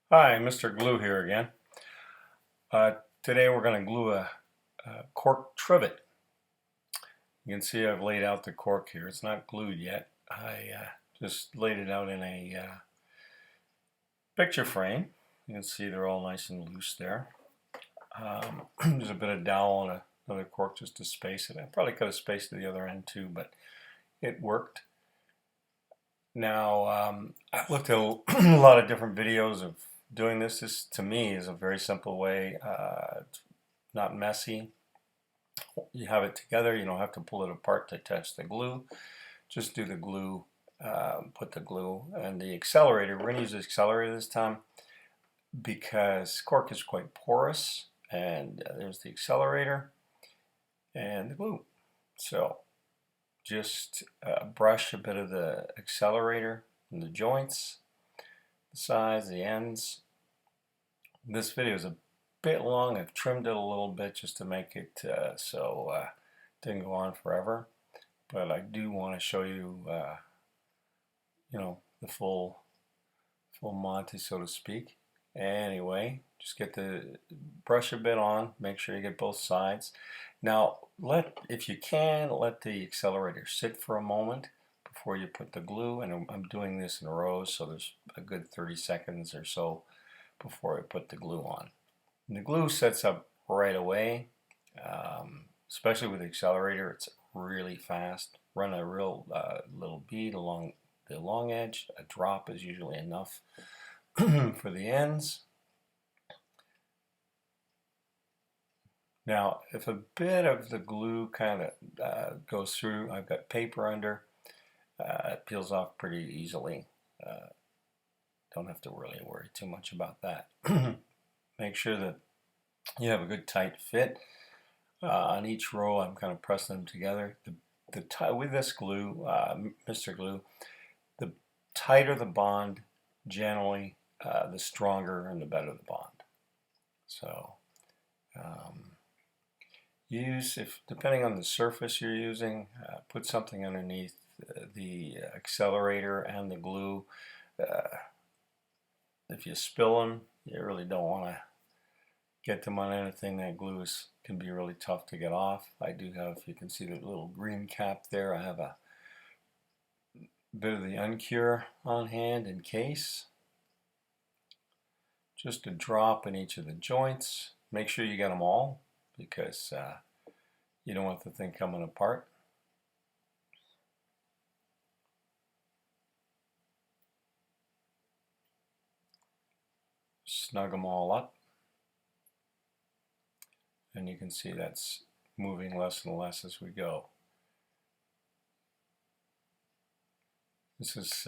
Hi, Mr. Glue here again. Uh, Today we're going to glue a cork trivet. You can see I've laid out the cork here. It's not glued yet. I just laid it out in a picture frame. You can see they're all nice and loose there. There's a bit of dowel on another cork just to space it. I probably could have spaced it the other end too, but it worked. Now, I've looked at a lot of different videos of doing this. This, to me, is a very simple way. It's not messy. You have it together. You don't have to pull it apart to attach the glue. Just do the glue, put the glue and the accelerator. We're going to use the accelerator this time because cork is quite porous. And there's the accelerator and the glue. So just brush a bit of the accelerator in the joints, the sides, the ends. This video is a bit long. I've trimmed it a little bit just to make it so it didn't go on forever. But I do want to show you, the full Monty, so to speak. Anyway, just get the brush a bit on. Make sure you get both sides. Now, if you can, let the accelerator sit for a moment before you put the glue. And I'm doing this in rows, so there's a good 30 seconds or so before I put the glue on. And the glue sets up right away, especially with the accelerator. It's really fast. Run a real little bead along the long edge. A drop is usually enough for the ends. Now, if a bit of the glue kind of goes through, I've got paper under. It peels off pretty easily. Don't have to really worry too much about that. Make sure that you have a good tight fit. On each row, I'm kind of pressing them together. With this glue, Mr. Glue, the tighter the bond, generally, the stronger and the better the bond. So, depending on the surface you're using, put something underneath the accelerator and the glue. If you spill them, you really don't want to get them on anything. That glue can be really tough to get off. I do have, you can see the little green cap there. I have a bit of the Uncure on hand in case. Just a drop in each of the joints. Make sure you get them all because you don't want the thing coming apart. Snug them all up. And you can see that's moving less and less as we go. This is,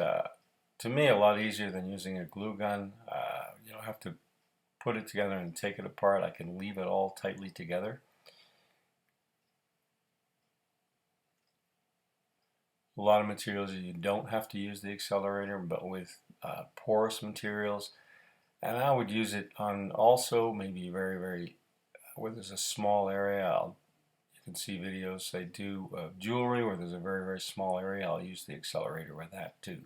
to me, a lot easier than using a glue gun. You don't have to put it together and take it apart. I can leave it all tightly together. A lot of materials you don't have to use the accelerator, but with porous materials, and I would use it on also maybe very where there's a small area. You can see videos they do jewelry where there's a very small area. I'll use the accelerator with that too,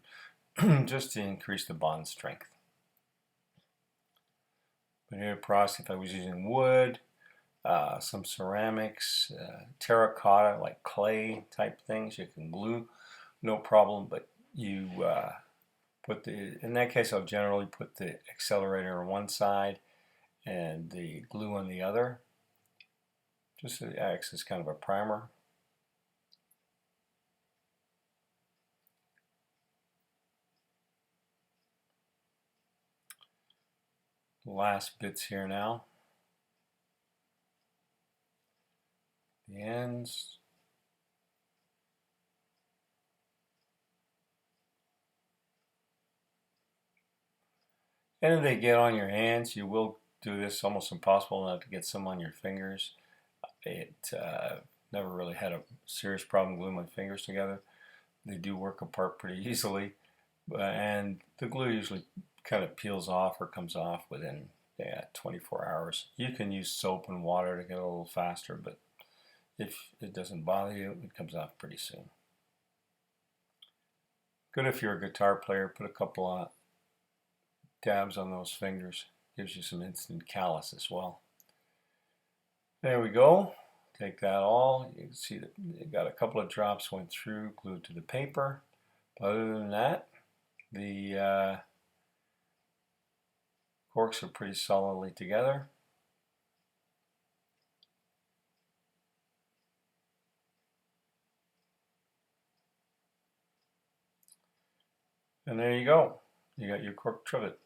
just to increase the bond strength. But here, if I was using wood, some ceramics, terracotta like clay type things, you can glue, no problem. But you in that case, I'll generally put the accelerator on one side and the glue on the other, just so it acts as kind of a primer. Last bits here now. The ends. And if they get on your hands, you will do this almost impossible not to get some on your fingers. It never really had a serious problem gluing my fingers together. They do work apart pretty easily, and the glue usually kind of peels off or comes off within 24 hours. You can use soap and water to get a little faster, but if it doesn't bother you, it comes off pretty soon. Good if you're a guitar player, put a couple dabs on those fingers. Gives you some instant callus as well. There we go. Take that all. You can see that you got a couple of drops went through, glued to the paper. But other than that, the corks are pretty solidly together. And there you go. You got your cork trivet.